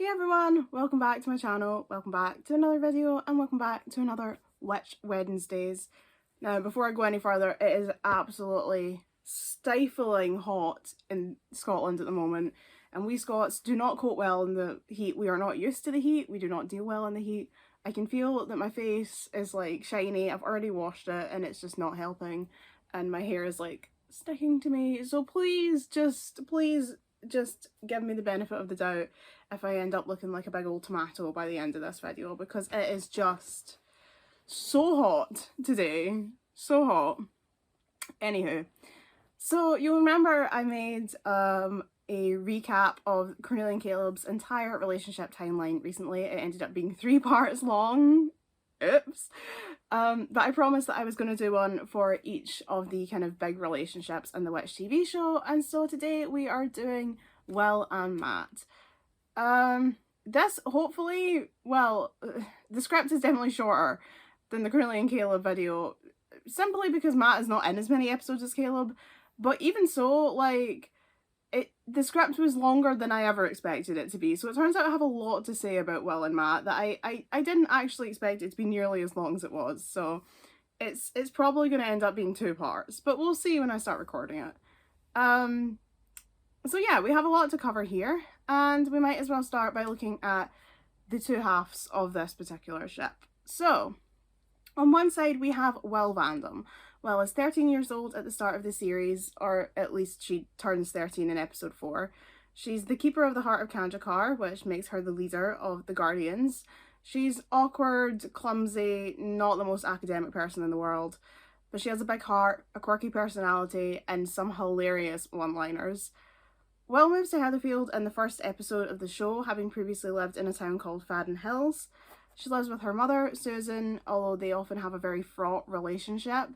Hey everyone, welcome back to my channel, welcome back to another video, and welcome back to another Witch Wednesdays. Now, before I go any further, it is absolutely stifling hot in Scotland at the moment, and we Scots do not cope well in the heat. We are not used to the heat, we do not deal well in the heat. I can feel that my face is like shiny, I've already washed it, and it's just not helping, and my hair is like sticking to me, so please just give me the benefit of the doubt if I end up looking like a big old tomato by the end of this video, because it is just so hot today. So hot. Anywho, so you'll remember I made a recap of Cornelia and Caleb's entire relationship timeline recently. It ended up being 3 parts long. Oops. But I promised that I was going to do one for each of the kind of big relationships in the Witch TV show, and so today we are doing Will and Matt. This hopefully, well, the script is definitely shorter than the Cornelia and Caleb video, simply because Matt is not in as many episodes as Caleb, but even so, like, the script was longer than I ever expected it to be, so it turns out I have a lot to say about Will and Matt that I didn't actually expect it to be nearly as long as it was, so it's probably going to end up being 2 parts, but we'll see when I start recording it. So yeah, we have a lot to cover here, and we might as well start by looking at the 2 halves of this particular ship. So, on one side we have Will Vandom. Will is 13 years old at the start of the series, or at least she turns 13 in episode 4. She's the keeper of the heart of Kanjakar, which makes her the leader of the Guardians. She's awkward, clumsy, not the most academic person in the world, but she has a big heart, a quirky personality, and some hilarious one-liners. Will moves to Heatherfield in the first episode of the show, having previously lived in a town called Fadden Hills. She lives with her mother, Susan, although they often have a very fraught relationship.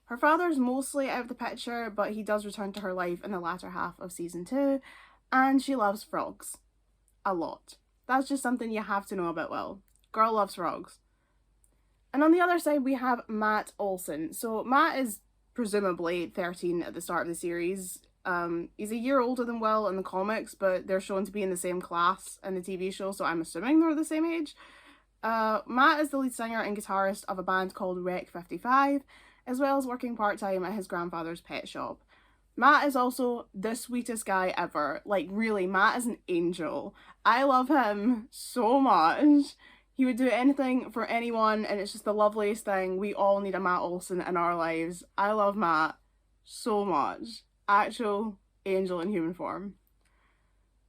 Her father's mostly out of the picture, but he does return to her life in the latter half of season 2, and she loves frogs. A lot. That's just something you have to know about Will. Girl loves frogs. And on the other side we have Matt Olsen. So Matt is presumably 13 at the start of the series. He's a year older than Will in the comics, but they're shown to be in the same class in the TV show, so I'm assuming they're the same age. Matt is the lead singer and guitarist of a band called Rec 55, as well as working part-time at his grandfather's pet shop. Matt is also the sweetest guy ever. Like, really, Matt is an angel. I love him so much. He would do anything for anyone, and it's just the loveliest thing. We all need a Matt Olsen in our lives. I love Matt so much. Actual angel in human form.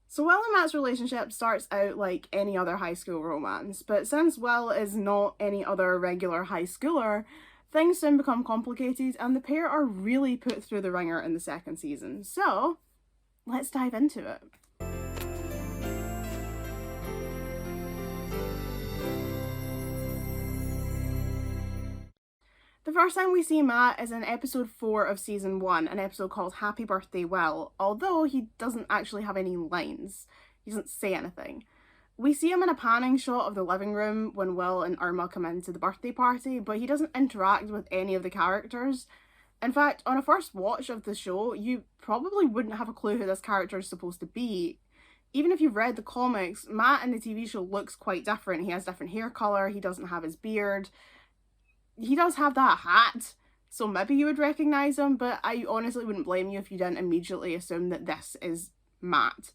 So Will and Matt's relationship starts out like any other high school romance, but since Will is not any other regular high schooler, things soon become complicated, and the pair are really put through the ringer in the 2nd season. So let's dive into it. The first time we see Matt is in episode 4 of season 1, an episode called Happy Birthday Will, although he doesn't actually have any lines. He doesn't say anything. We see him in a panning shot of the living room when Will and Irma come into the birthday party, but he doesn't interact with any of the characters. In fact, on a first watch of the show, you probably wouldn't have a clue who this character is supposed to be. Even if you've read the comics, Matt in the TV show looks quite different. He has different hair colour, he doesn't have his beard. He does have that hat, so maybe you would recognise him, but I honestly wouldn't blame you if you didn't immediately assume that this is Matt.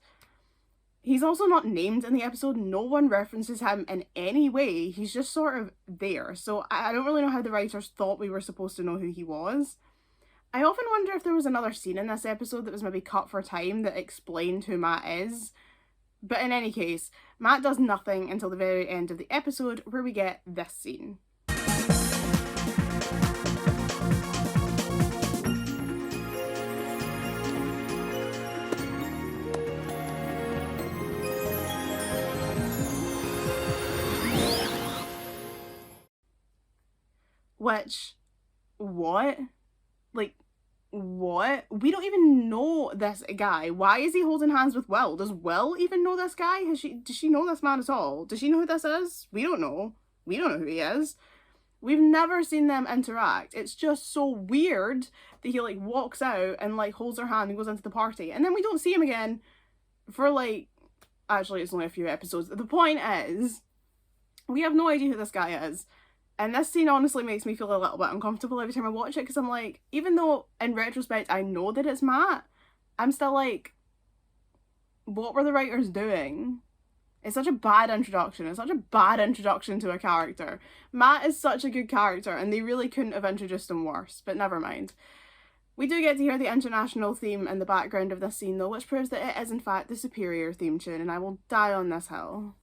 He's also not named in the episode. No one references him in any way. He's just sort of there, so I don't really know how the writers thought we were supposed to know who he was. I often wonder if there was another scene in this episode that was maybe cut for time that explained who Matt is. But in any case, Matt does nothing until the very end of the episode, where we get this scene. Which, what? Like, what? We don't even know this guy. Why is he holding hands with Will? Does Will even know this guy? Does she know this man at all? Does she know who this is? We don't know. We don't know who he is. We've never seen them interact. It's just so weird that he like walks out and like holds her hand and goes into the party, and then we don't see him again for like actually it's only a few episodes. The point is, we have no idea who this guy is. And this scene honestly makes me feel a little bit uncomfortable every time I watch it, because I'm like, even though in retrospect I know that it's Matt, I'm still like, what were the writers doing? It's such a bad introduction. It's such a bad introduction to a character. Matt is such a good character, and they really couldn't have introduced him worse, but never mind. We do get to hear the international theme in the background of this scene though, which proves that it is in fact the superior theme tune, and I will die on this hill.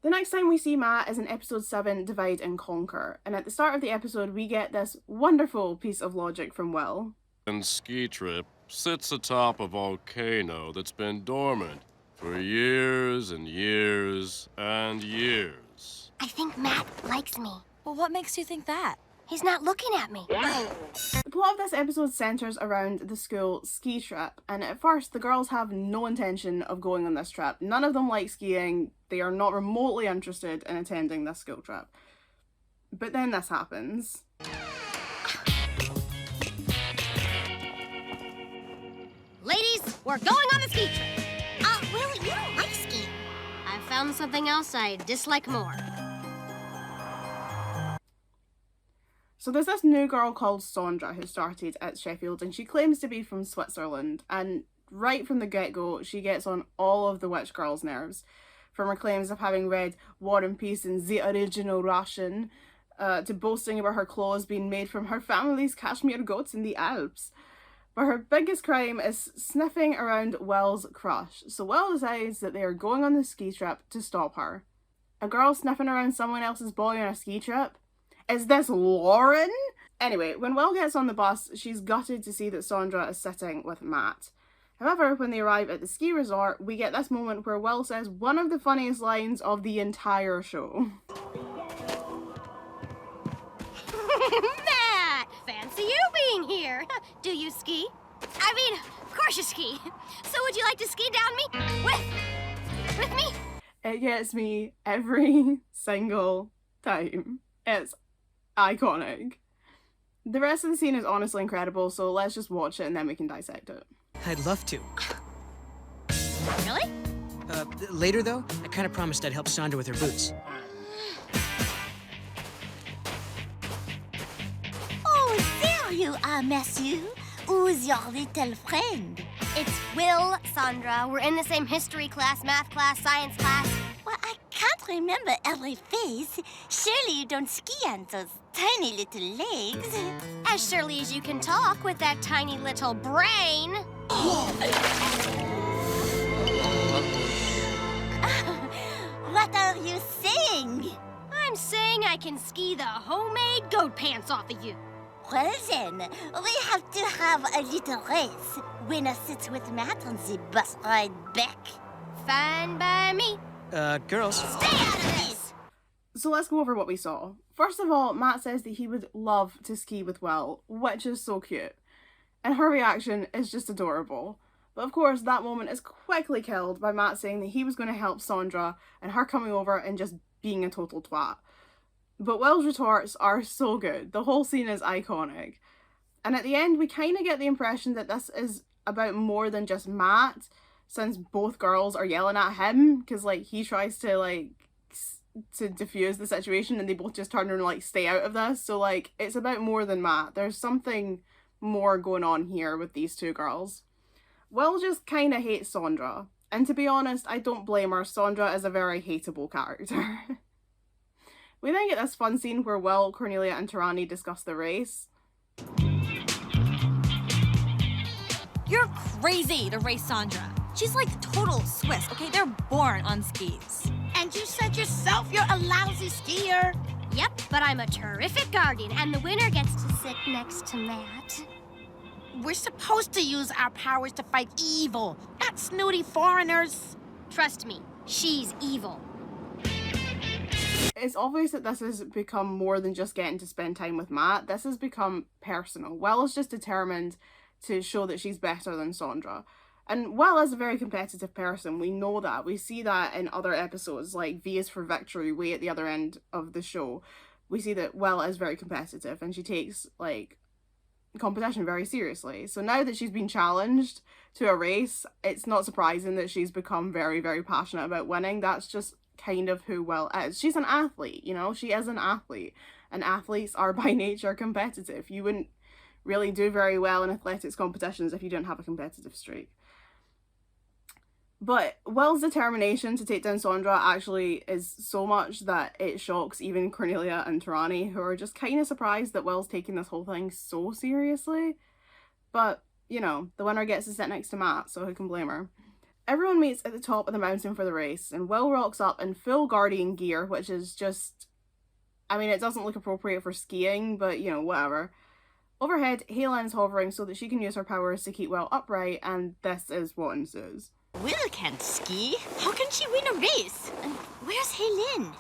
The next time we see Matt is in episode 7, Divide and Conquer, and at the start of the episode we get this wonderful piece of logic from Will. And ski trip sits atop a volcano that's been dormant for years and years and years. I think Matt likes me. Well, what makes you think that? He's not looking at me. The plot of this episode centres around the school ski trip, and at first the girls have no intention of going on this trip. None of them like skiing. They are not remotely interested in attending this school trip. But then this happens. Ladies, we're going on the ski trip. Will, you don't like skiing. I found something else I dislike more. So there's this new girl called Sandra who started at Sheffield, and she claims to be from Switzerland, and right from the get-go she gets on all of the witch girls' nerves, from her claims of having read War and Peace in the original Russian, to boasting about her clothes being made from her family's cashmere goats in the Alps. But her biggest crime is sniffing around Will's crush, so Will decides that they are going on the ski trip to stop her. A girl sniffing around someone else's boy on a ski trip? Is this Lauren? Anyway, when Will gets on the bus, she's gutted to see that Sandra is sitting with Matt. However, when they arrive at the ski resort, we get this moment where Will says one of the funniest lines of the entire show. Matt! Fancy you being here. Do you ski? I mean, of course you ski. So would you like to ski down me? With me? It gets me every single time. It's iconic. The rest of the scene is honestly incredible, so let's just watch it and then we can dissect it. I'd love to. Really? Later, though, I kind of promised I'd help Sandra with her boots. Oh, there you are, monsieur. Who's your little friend? It's Will, Sandra. We're in the same history class, math class, science class. Well, I can't remember every face. Surely you don't ski on those tiny little legs. As surely as you can talk with that tiny little brain. What are you saying? I'm saying I can ski the homemade goat pants off of you. Well then, we have to have a little race. Winner sits with Matt on the bus ride back. Fine by me. Girls. Stay out of this! So let's go over what we saw. First of all, Matt says that he would love to ski with Will, which is so cute. And her reaction is just adorable. But of course, that moment is quickly killed by Matt saying that he was going to help Sandra and her coming over and just being a total twat. But Will's retorts are so good. The whole scene is iconic. And at the end, we kind of get the impression that this is about more than just Matt, since both girls are yelling at him, because, like, he tries to, like, to diffuse the situation, and they both just turn and, like, stay out of this. So, like, it's about more than Matt. There's something more going on here with these two girls. Will just kind of hates Sandra. And to be honest, I don't blame her. Sandra is a very hateable character. We then get this fun scene where Will, Cornelia, and Tarani discuss the race. You're crazy to race Sandra. She's like total Swiss, okay? They're born on skis. And you said yourself you're a lousy skier. Yep, but I'm a terrific guardian, and the winner gets to sit next to Matt. We're supposed to use our powers to fight evil, not snooty foreigners. Trust me, she's evil. It's obvious that this has become more than just getting to spend time with Matt. This has become personal. Will is just determined to show that she's better than Sandra. And Will is a very competitive person. We know that. We see that in other episodes, like V is for Victory, way at the other end of the show. we see that Will is very competitive and she takes, like, competition very seriously. So now that she's been challenged to a race, it's not surprising that she's become very, very passionate about winning. That's just kind of who Will is. She's an athlete, you know? She is an athlete. And athletes are by nature competitive. You wouldn't really do very well in athletics competitions if you didn't have a competitive streak. But Will's determination to take down Sandra actually is so much that it shocks even Cornelia and Tarani, who are just kind of surprised that Will's taking this whole thing so seriously. But, you know, the winner gets to sit next to Matt, so who can blame her? Everyone meets at the top of the mountain for the race, and Will rocks up in full Guardian gear, which is just... I mean, it doesn't look appropriate for skiing, but, you know, whatever. Overhead, Haylen's hovering so that she can use her powers to keep Will upright, and this is what ensues. Will can't ski. How can she win a race? And where's Helen?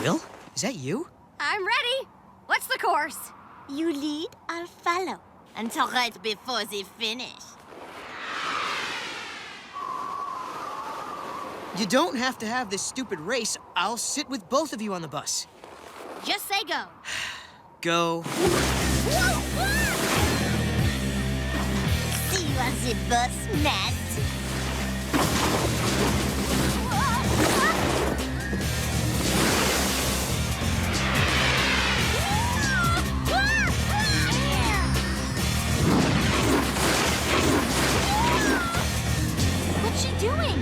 Will? Is that you? I'm ready. What's the course? You lead, I'll follow. Until right before they finish. You don't have to have this stupid race. I'll sit with both of you on the bus. Just say go. Go. See you on the bus, Matt. What's she doing?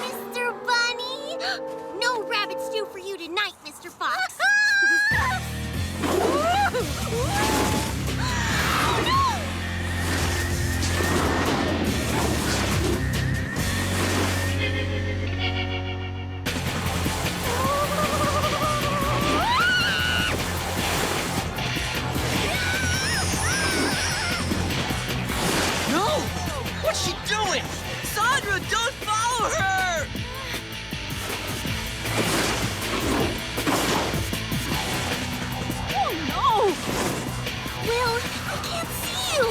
Mr. Bunny! No rabbit stew for you tonight, Mr. Fox. No! What's she doing? Sandra, don't follow her! Oh, no! Will, I can't see you!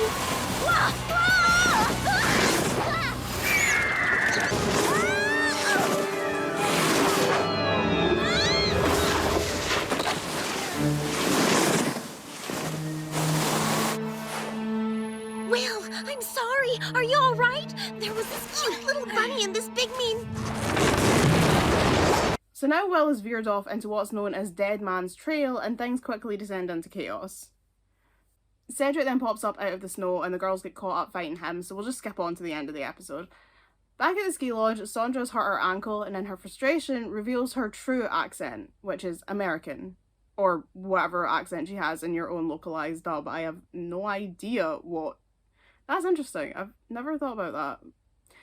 Will, I'm sorry. Are you all right? There was this cute little bunny and this big mean... So now Will is veered off into what's known as Dead Man's Trail, and things quickly descend into chaos. Cedric then pops up out of the snow and the girls get caught up fighting him, so we'll just skip on to the end of the episode. Back at the ski lodge, Sandra's hurt her ankle and in her frustration reveals her true accent, which is American. Or whatever accent she has in your own localised dub. I have no idea what... That's interesting. I've never thought about that.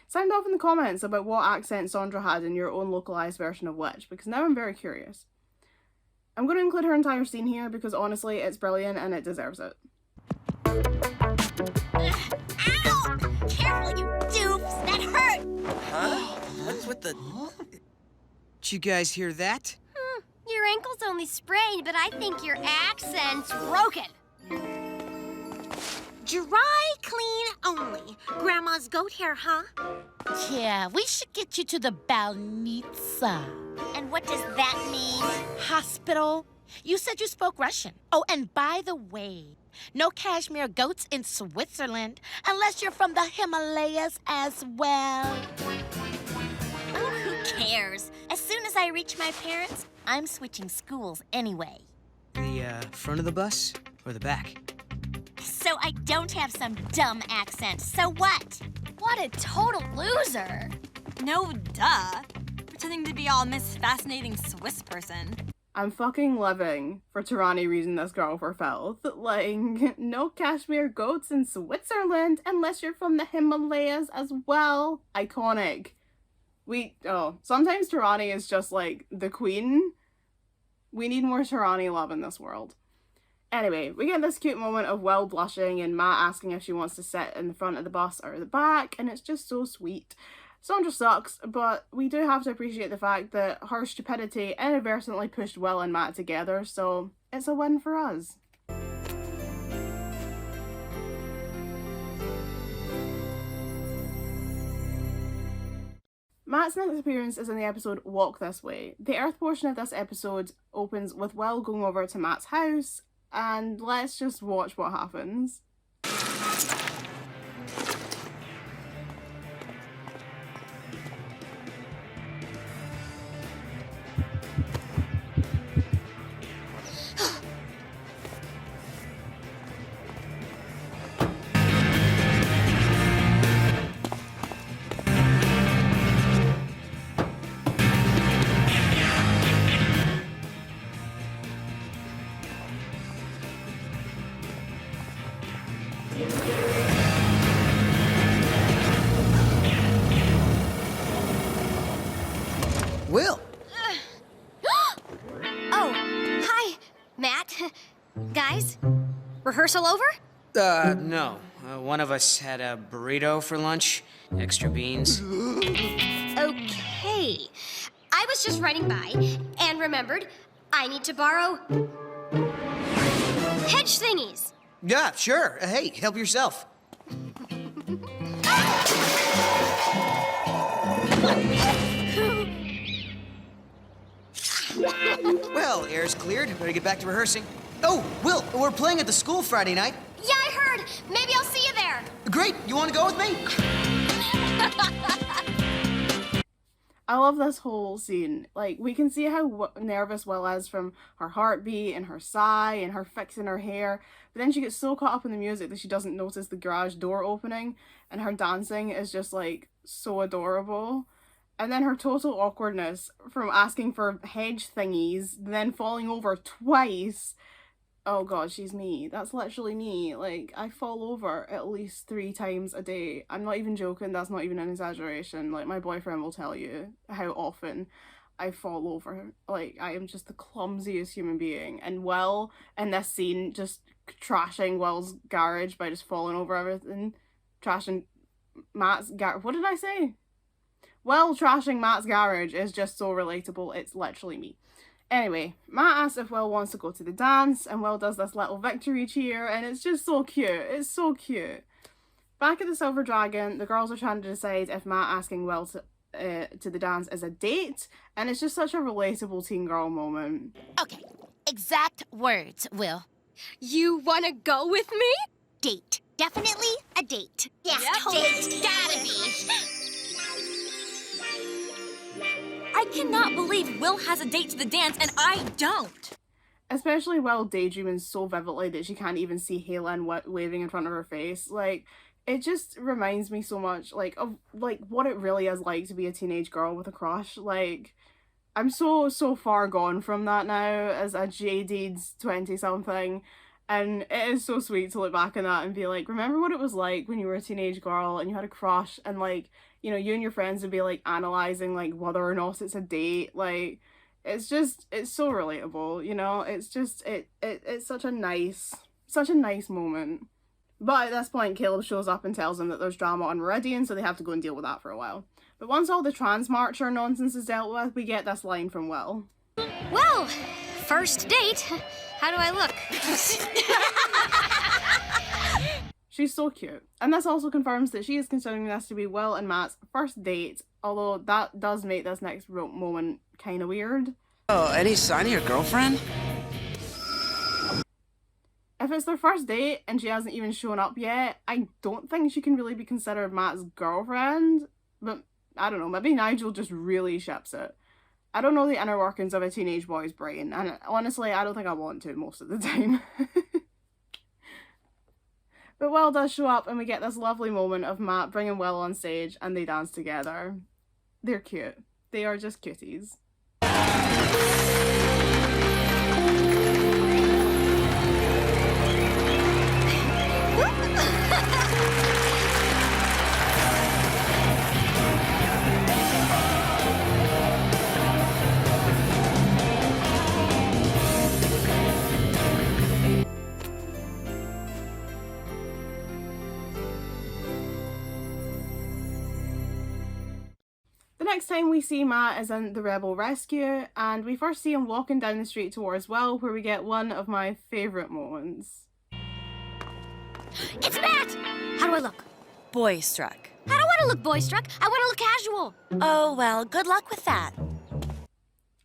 Sound off in the comments about what accent Sandra had in your own localised version of Witch, because now I'm very curious. I'm going to include her entire scene here because honestly it's brilliant and it deserves it. Ow! Careful, you doofs! That hurt! Huh? What's with the... Did you guys hear that? Your ankle's only sprained, but I think your accent's broken. Dry clean only. Grandma's goat hair, huh? Yeah, we should get you to the Balnitsa And what does that mean? hospital. You said you spoke Russian. Oh, and by the way, no cashmere goats in Switzerland unless you're from the Himalayas as well. Oh, who cares? As soon as I reach my parents, I'm switching schools anyway. The front of the bus or the back? So I don't have some dumb accent. So what? What a total loser. No duh. Pretending to be all Miss Fascinating Swiss person. I'm fucking living for Tirani reading this girl for filth. Like, no cashmere goats in Switzerland unless you're from the Himalayas as well. Iconic. Sometimes Tirani is just like the queen. We need more Tirani love in this world. Anyway, we get this cute moment of Will blushing and Matt asking if she wants to sit in the front of the bus or the back, and it's just so sweet. Sandra sucks, but we do have to appreciate the fact that her stupidity inadvertently pushed Will and Matt together, so it's a win for us. Matt's next appearance is in the episode Walk This Way. The Earth portion of this episode opens with Will going over to Matt's house, and let's just watch what happens. Will! Oh, hi, Matt. Guys, rehearsal over? No. One of us had a burrito for lunch, extra beans. Okay. I was just running by and remembered I need to borrow hedge thingies. Yeah, sure. Hey, help yourself. Well, air's cleared. Better get back to rehearsing. Oh, Will, we're playing at the school Friday night. Yeah, I heard. Maybe I'll see you there. Great. You want to go with me? I love this whole scene. Like, we can see how nervous Will is from her heartbeat and her sigh and her fixing her hair. But then she gets so caught up in the music that she doesn't notice the garage door opening. And her dancing is just, like, so adorable. And then her total awkwardness from asking for hedge thingies, then falling over twice. Oh god, she's me. That's literally me. Like, I fall over at least 3 times a day. I'm not even joking, that's not even an exaggeration. Like, my boyfriend will tell you how often I fall over. Like, I am just the clumsiest human being. And Will, in this scene, just trashing Will's garage by just falling over everything. Trashing Matt's garage. What did I say? Will trashing Matt's garage is just so relatable. It's literally me. Anyway, Matt asks if Will wants to go to the dance, and Will does this little victory cheer, and it's just so cute. It's so cute. Back at the Silver Dragon, the girls are trying to decide if Matt asking Will to the dance is a date, and it's just such a relatable teen girl moment. Okay, exact words, Will. You wanna go with me? Date. Definitely a date. Yeah, Yep, totally. date's gotta be. I cannot believe Will has a date to the dance and I don't. Especially Will daydreaming so vividly that she can't even see Halen waving in front of her face. Like, it just reminds me so much, like, of, like, what it really is like to be a teenage girl with a crush. Like, I'm so far gone from that now as a jaded 20-something. And it is so sweet to look back on that and be like, remember what it was like when you were a teenage girl and you had a crush, and, like, you know, you and your friends would be, like, analysing, like, whether or not it's a date. Like, it's just, it's so relatable, you know? It's just, it's such a nice moment. But at this point, Caleb shows up and tells them that there's drama on Meridian, so they have to go and deal with that for a while. But once all the trans marcher nonsense is dealt with, we get this line from Will. Well, first date. How do I look? She's so cute. And this also confirms that she is considering this to be Will and Matt's first date, although that does make this next moment kind of weird. Oh, any sign of your girlfriend? If it's their first date and she hasn't even shown up yet, I don't think she can really be considered Matt's girlfriend. But I don't know, maybe Nigel just really ships it. I don't know the inner workings of a teenage boy's brain, and honestly, I don't think I want to most of the time. But Will does show up, and we get this lovely moment of Matt bringing Will on stage, and they dance together. They're cute. They are just cuties. The next time we see Matt is in the Rebel Rescue, and we first see him walking down the street towards Will, where we get one of my favourite moments. It's Matt! How do I look? Boy-struck. I don't want to look boy-struck. I want to look casual. Oh, well, good luck with that.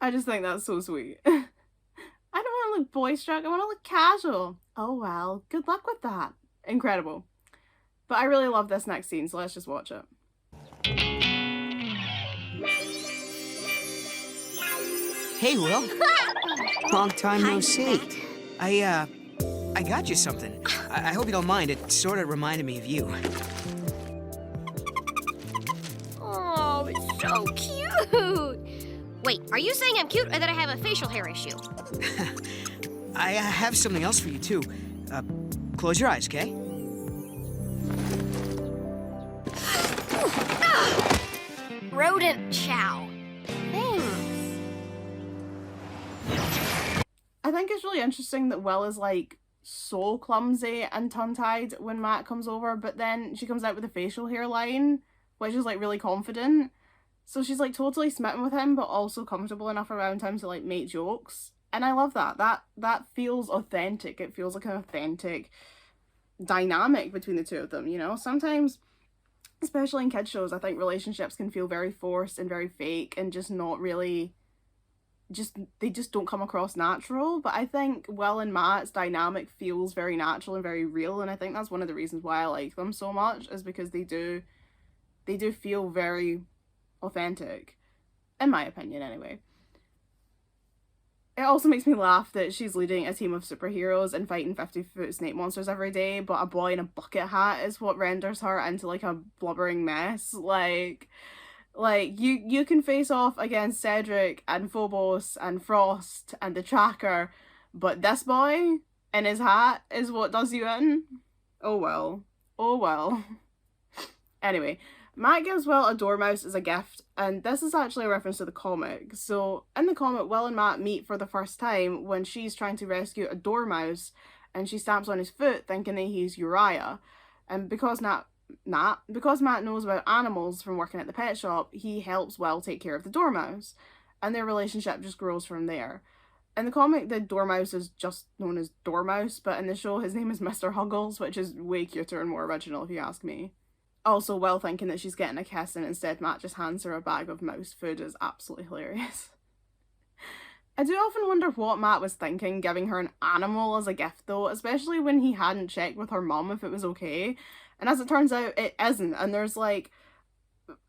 I just think that's so sweet. I don't want to look boy-struck, I want to look casual. Oh well, good luck with that. Incredible. But I really love this next scene, so let's just watch it. Hey, Will. Long time Hi, no see. Matt. I got you something. I hope you don't mind. It sort of reminded me of you. Oh, it's so cute. Wait, are you saying I'm cute or that I have a facial hair issue? I have something else for you, too. Close your eyes, okay? Rodent chow. Thanks. I think it's really interesting that Will is like so clumsy and tongue-tied when Matt comes over, but then she comes out with a facial hairline, which is like really confident. So she's like totally smitten with him, but also comfortable enough around him to like make jokes. And I love that. That feels authentic. It feels like an authentic dynamic between the two of them, you know? Sometimes, especially in kids shows, I think relationships can feel very forced and very fake and just not really they just don't come across natural. But I think Will and Matt's dynamic feels very natural and very real, and I think that's one of the reasons why I like them so much, is because they do feel very authentic, in my opinion anyway. It also makes me laugh that she's leading a team of superheroes and fighting 50-foot snake monsters every day, but a boy in a bucket hat is what renders her into like a blubbering mess. Like you can face off against Cedric and Phobos and Frost and the Tracker, but this boy in his hat is what does you in. Oh well. Oh well. Anyway, Matt gives Will a dormouse as a gift, and this is actually a reference to the comic. So in the comic, Will and Matt meet for the first time when she's trying to rescue a dormouse and she stamps on his foot thinking that he's Uriah. And because Matt knows about animals from working at the pet shop, he helps Will take care of the dormouse, and their relationship just grows from there. In the comic, the dormouse is just known as Dormouse, but in the show his name is Mr. Huggles, which is way cuter and more original if you ask me. Also, Will thinking that she's getting a kiss and instead Matt just hands her a bag of mouse food is absolutely hilarious. I do often wonder what Matt was thinking giving her an animal as a gift though, especially when he hadn't checked with her mum if it was okay. And as it turns out, it isn't, and there's like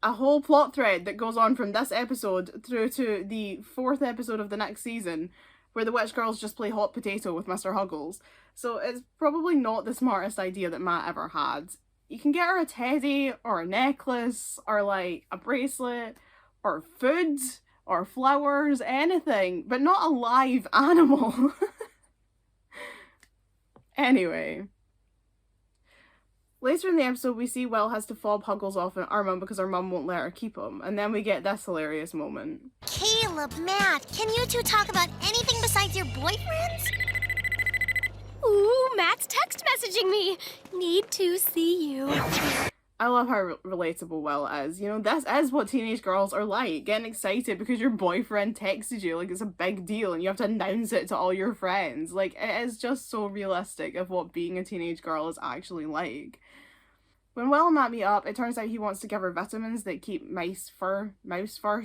a whole plot thread that goes on from this episode through to the 4th episode of the next season where the witch girls just play hot potato with Mr. Huggles. So it's probably not the smartest idea that Matt ever had. You can get her a teddy or a necklace or like a bracelet or food or flowers, anything, but not a live animal. Anyway. Later in the episode, we see Will has to fob Huggles off our mum because our mum won't let her keep him. And then we get this hilarious moment. Caleb, Matt, can you two talk about anything besides your boyfriends? Ooh, Matt's text messaging me. Need to see you. I love how relatable Will is. You know, this is what teenage girls are like. Getting excited because your boyfriend texted you like it's a big deal and you have to announce it to all your friends. Like, it is just so realistic of what being a teenage girl is actually like. When Will and Matt meet up, it turns out he wants to give her vitamins that keep mouse fur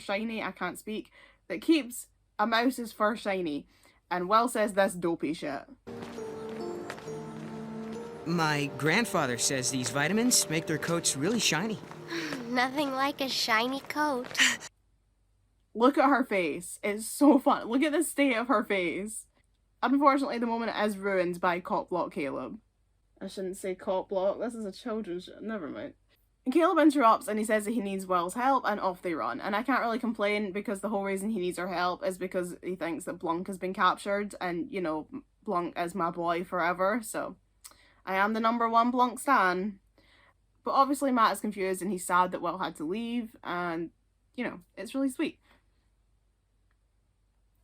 shiny. I can't speak. That keeps a mouse's fur shiny. And Will says this dopey shit. My grandfather says these vitamins make their coats really shiny. Nothing like a shiny coat. Look at her face. It's so fun. Look at the state of her face. Unfortunately, the moment is ruined by Cop Block Caleb. I shouldn't say Cop Block. This is a children's show. Never mind. Caleb interrupts and he says that he needs Will's help, and off they run. And I can't really complain because the whole reason he needs our help is because he thinks that Blanc has been captured, and, you know, Blanc is my boy forever, so I am the #1 Blanc stan. But obviously Matt is confused and he's sad that Will had to leave, and, you know, it's really sweet.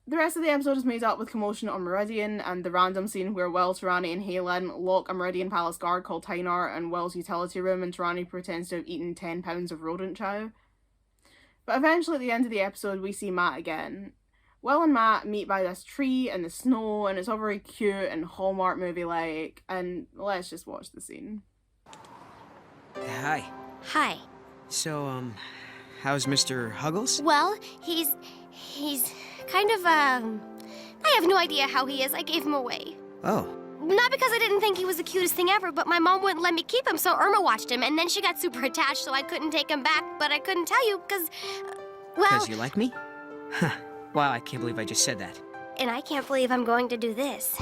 The rest of the episode is made up with commotion on Meridian and the random scene where Will, Tarani, and Halen lock a Meridian Palace guard called Tynar in Will's utility room, and Tarani pretends to have eaten 10 pounds of rodent chow. But eventually at the end of the episode we see Matt again. Will and Matt meet by this tree in the snow, and it's all very cute and Hallmark movie-like, and let's just watch the scene. Hi. Hi. So, how's Mr. Huggles? Well, he's kind of, I have no idea how he is. I gave him away. Oh. Not because I didn't think he was the cutest thing ever, but my mom wouldn't let me keep him, so Irma watched him, and then she got super attached, so I couldn't take him back, but I couldn't tell you because, well... Because you like me? Huh. Wow, I can't believe I just said that. And I can't believe I'm going to do this.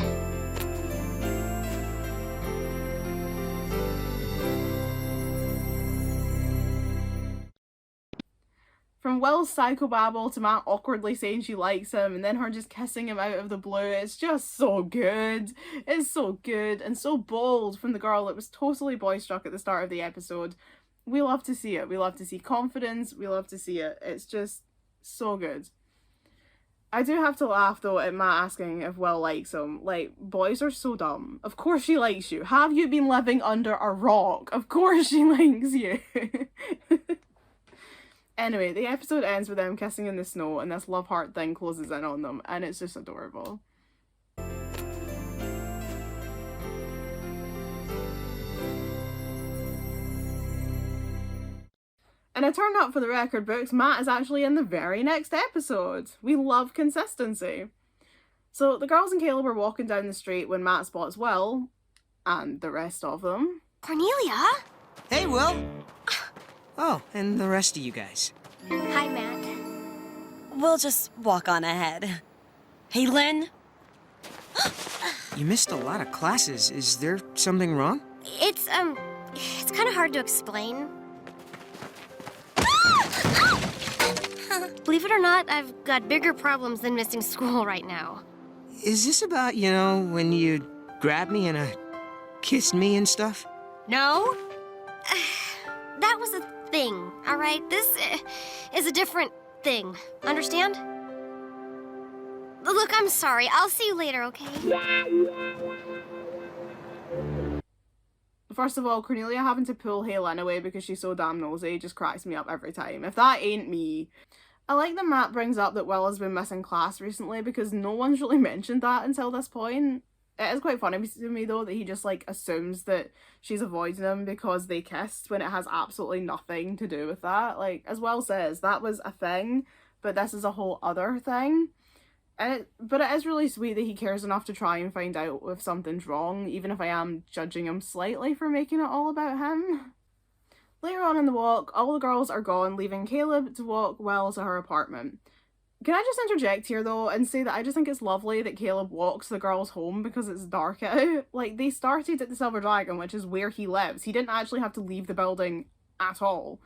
From Will's psychobabble to Matt awkwardly saying she likes him and then her just kissing him out of the blue, it's just so good. It's so good and so bold from the girl that was totally boy-struck at the start of the episode. We love to see it. We love to see confidence. We love to see it. It's just so good. I do have to laugh though at Matt asking if Will likes him. Like, boys are so dumb. Of course she likes you. Have you been living under a rock? Of course she likes you. Anyway, the episode ends with them kissing in the snow, and this love heart thing closes in on them, and it's just adorable. And it turned out for the record books, Matt is actually in the very next episode. We love consistency. So the girls and Caleb are walking down the street when Matt spots Will, and the rest of them. Cornelia? Hey, Will! Oh, and the rest of you guys. Hi, Matt. We'll just walk on ahead. Hey, Lynn? You missed a lot of classes. Is there something wrong? It's kind of hard to explain. Believe it or not, I've got bigger problems than missing school right now. Is this about, you know, when you grabbed me and kissed me and stuff? No? That was a thing, all right? This is a different thing. Understand? Look, I'm sorry. I'll see you later, okay? First of all, Cornelia having to pull Halen away because she's so damn nosy just cracks me up every time. If that ain't me. I like that Matt brings up that Will has been missing class recently because no one's really mentioned that until this point. It is quite funny to me though that he just like assumes that she's avoiding him because they kissed when it has absolutely nothing to do with that. Like, as Will says, that was a thing, but this is a whole other thing. But it is really sweet that he cares enough to try and find out if something's wrong, even if I am judging him slightly for making it all about him. Later on in the walk, all the girls are gone, leaving Caleb to walk Will to her apartment. Can I just interject here though and say that I just think it's lovely that Caleb walks the girls home because it's dark out. Like, they started at the Silver Dragon, which is where he lives. He didn't actually have to leave the building at all.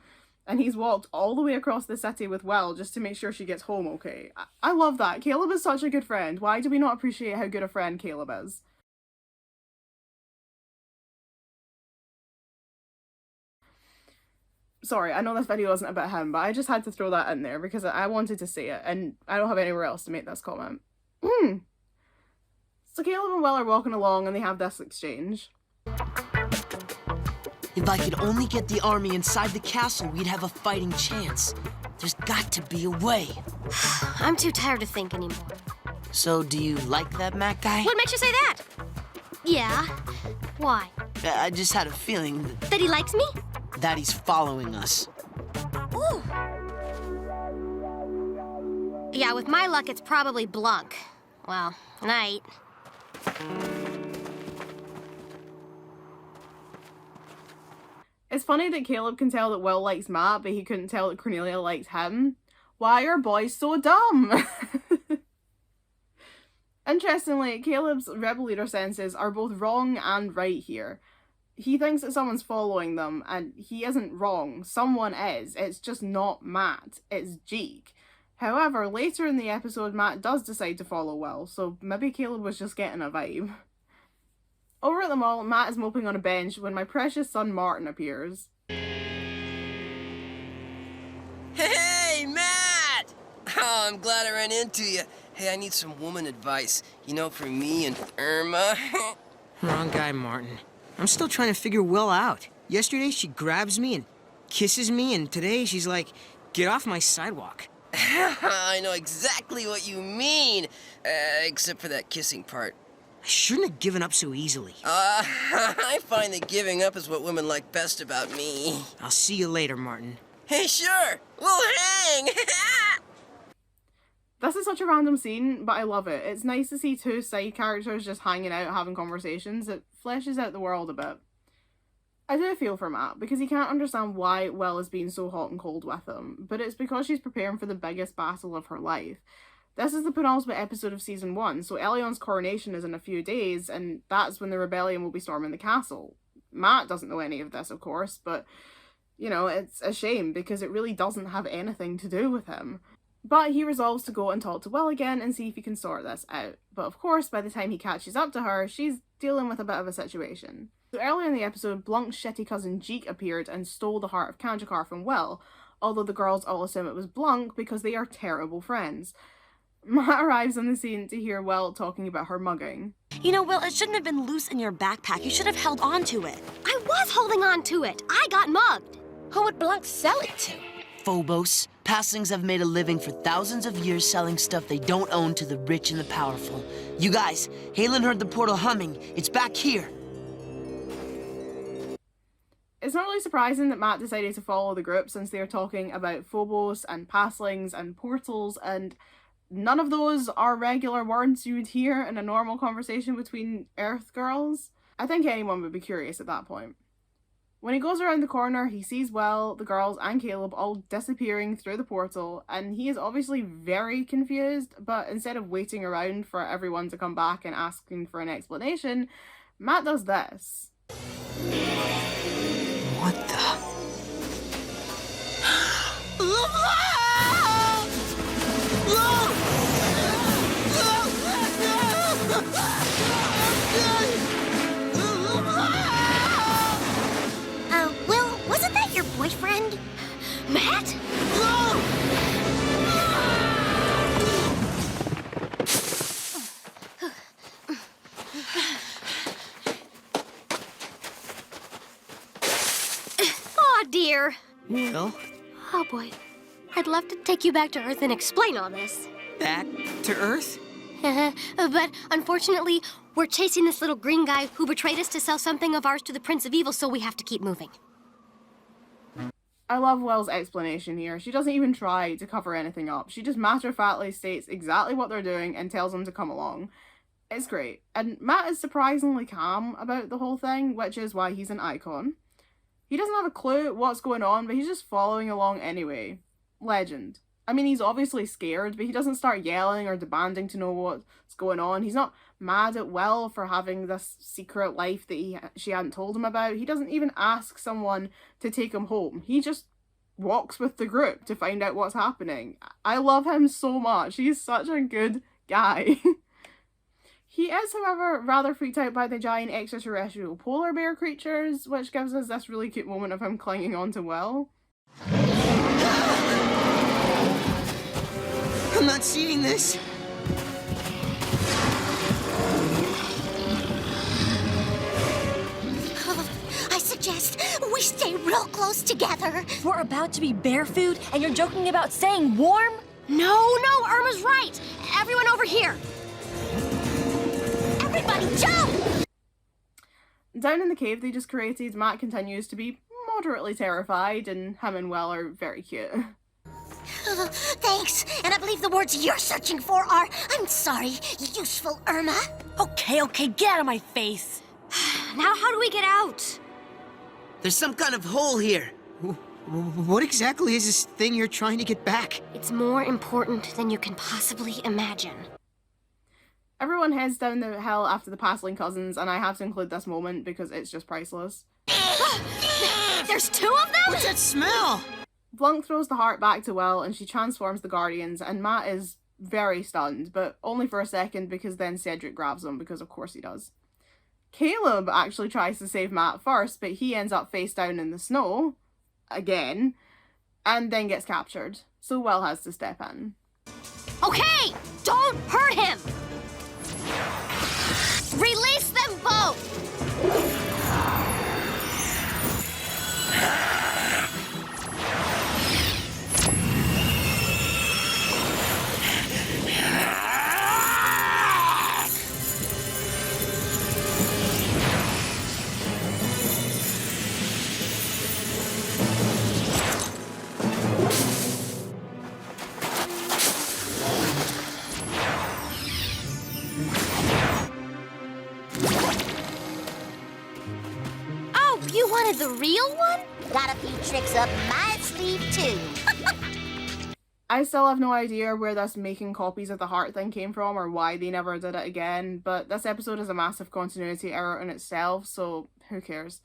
And he's walked all the way across the city with Will just to make sure she gets home okay. I love that. Caleb is such a good friend. Why do we not appreciate how good a friend Caleb is? Sorry, I know this video isn't about him, but I just had to throw that in there because I wanted to say it, and I don't have anywhere else to make this comment. So Caleb and Will are walking along and they have this exchange. If I could only get the army inside the castle, we'd have a fighting chance. There's got to be a way. I'm too tired to think anymore. So, do you like that Mac guy? What makes you say that? Yeah. Why? I just had a feeling That he likes me? that he's following us. Ooh. Yeah, with my luck, it's probably Blanc. Well, night. It's funny that Caleb can tell that Will likes Matt, but he couldn't tell that Cornelia likes him. Why are boys so dumb? Interestingly, Caleb's rebel leader senses are both wrong and right here. He thinks that someone's following them, and he isn't wrong. Someone is. It's just not Matt. It's Jake. However, later in the episode, Matt does decide to follow Will, so maybe Caleb was just getting a vibe. Over at the mall, Matt is moping on a bench when my precious son Martin appears. Hey, Matt! Oh, I'm glad I ran into you. Hey, I need some woman advice. You know, for me and Irma. Wrong guy, Martin. I'm still trying to figure Will out. Yesterday, she grabs me and kisses me, and today she's like, get off my sidewalk. I know exactly what you mean. Except for that kissing part. I shouldn't have given up so easily. I find that giving up is what women like best about me. I'll see you later, Martin. Hey, sure, we'll hang! This is such a random scene, but I love it. It's nice to see two side characters just hanging out, having conversations. It fleshes out the world a bit. I do feel for Matt, because he can't understand why Will is being so hot and cold with him, but it's because she's preparing for the biggest battle of her life. This is the penultimate episode of season 1, so Elion's coronation is in a few days, and that's when the rebellion will be storming the castle. Matt doesn't know any of this, of course, but, you know, it's a shame, because it really doesn't have anything to do with him. But he resolves to go and talk to Will again and see if he can sort this out. But of course, by the time he catches up to her, she's dealing with a bit of a situation. So earlier in the episode, Blunk's shitty cousin Jeek appeared and stole the heart of Kanjakar from Will, although the girls all assume it was Blunk because they are terrible friends. Matt arrives on the scene to hear Will talking about her mugging. You know, Will, it shouldn't have been loose in your backpack. You should have held on to it. I was holding on to it. I got mugged. Who would Blanc sell it to? Phobos. Passlings have made a living for thousands of years selling stuff they don't own to the rich and the powerful. You guys, Halen heard the portal humming. It's back here. It's not really surprising that Matt decided to follow the group since they are talking about Phobos and Passlings and portals, and none of those are regular words you would hear in a normal conversation between Earth girls. I think anyone would be curious at that point. When he goes around the corner, he sees Will, the girls, and Caleb all disappearing through the portal, and he is obviously very confused, but instead of waiting around for everyone to come back and asking for an explanation, Matt does this. What the? Will, wasn't that your boyfriend? Matt? Oh, dear. Will? Oh, boy. I'd love to take you back to Earth and explain all this. Back to Earth? But unfortunately, we're chasing this little green guy who betrayed us to sell something of ours to the Prince of Evil, so we have to keep moving. I love Will's explanation here. She doesn't even try to cover anything up. She just matter-of-factly states exactly what they're doing and tells them to come along. It's great. And Matt is surprisingly calm about the whole thing, which is why he's an icon. He doesn't have a clue what's going on, but he's just following along anyway. Legend. I mean, he's obviously scared, but he doesn't start yelling or demanding to know what's going on. He's not mad at Will for having this secret life that she hadn't told him about. He doesn't even ask someone to take him home. He just walks with the group to find out what's happening. I love him so much. He's such a good guy. He is, however, rather freaked out by the giant extraterrestrial polar bear creatures, which gives us this really cute moment of him clinging on to Will. I'm not seeing this. I suggest we stay real close together. We're about to be bear food, and you're joking about staying warm? No, Irma's right. Everyone over here. Everybody jump! Down in the cave they just created, Matt continues to be moderately terrified, and him and Will are very cute. Thanks. And I believe the words you're searching for are, I'm sorry, useful Irma. Okay, get out of my face. Now how do we get out? There's some kind of hole here. What exactly is this thing you're trying to get back? It's more important than you can possibly imagine. Everyone heads down the hill after the Passling cousins, and I have to include this moment because it's just priceless. There's two of them? What's that smell? Blunk throws the heart back to Will, and she transforms the Guardians, and Matt is very stunned, but only for a second because then Cedric grabs him, because of course he does. Caleb actually tries to save Matt first, but he ends up face down in the snow, again, and then gets captured. So Will has to step in. Okay, don't hurt him! Release them both! You wanted the real one? Got a few tricks up my sleeve, too. I still have no idea where this making copies of the heart thing came from or why they never did it again, but this episode is a massive continuity error in itself, so who cares?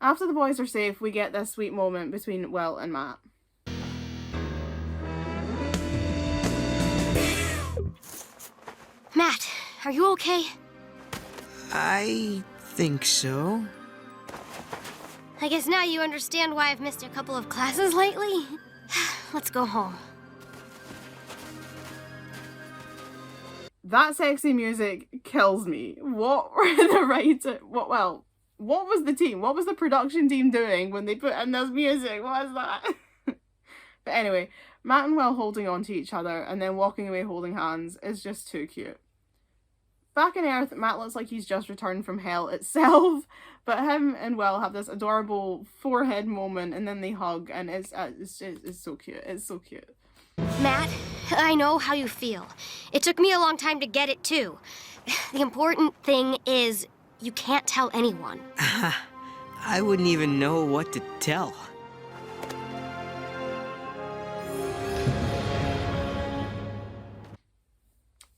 After the boys are safe, we get this sweet moment between Will and Matt. Matt, are you okay? I think so. I guess now you understand why I've missed a couple of classes lately. Let's go home. That sexy music kills me. What were the writers... what was the team? What was the production team doing when they put in this music? What is that? But anyway, Matt and Will holding on to each other and then walking away holding hands is just too cute. Back on Earth, Matt looks like he's just returned from hell itself, but him and Will have this adorable forehead moment, and then they hug, and it's so cute. It's so cute. Matt, I know how you feel. It took me a long time to get it, too. The important thing is you can't tell anyone. I wouldn't even know what to tell.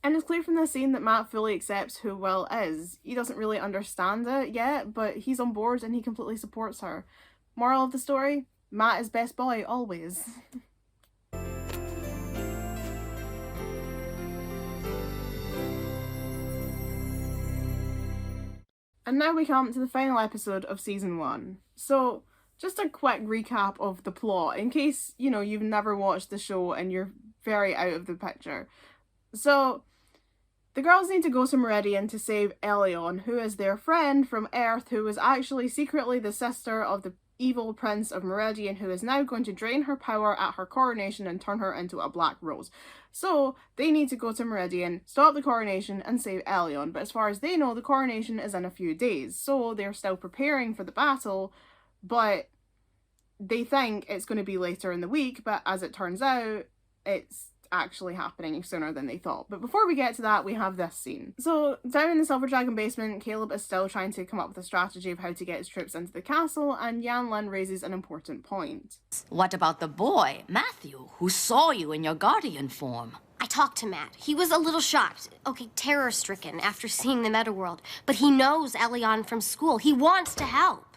And it's clear from this scene that Matt fully accepts who Will is. He doesn't really understand it yet, but he's on board and he completely supports her. Moral of the story? Matt is best boy, always. And now we come to the final episode of season 1. So, just a quick recap of the plot, in case, you've never watched the show and you're very out of the picture. So, the girls need to go to Meridian to save Elion, who is their friend from Earth, who was actually secretly the sister of the evil Prince of Meridian, who is now going to drain her power at her coronation and turn her into a black rose. So, they need to go to Meridian, stop the coronation, and save Elion. But as far as they know, the coronation is in a few days, so they're still preparing for the battle, but they think it's going to be later in the week, but as it turns out, it's actually happening sooner than they thought. But before we get to that, we have this scene. So down in the Silver Dragon basement, Caleb is still trying to come up with a strategy of how to get his troops into the castle, and Yan Lin raises an important point. What about the boy, Matthew, who saw you in your guardian form? I talked to Matt. He was a little shocked, terror-stricken after seeing the meta world, but he knows Elion from school. He wants to help.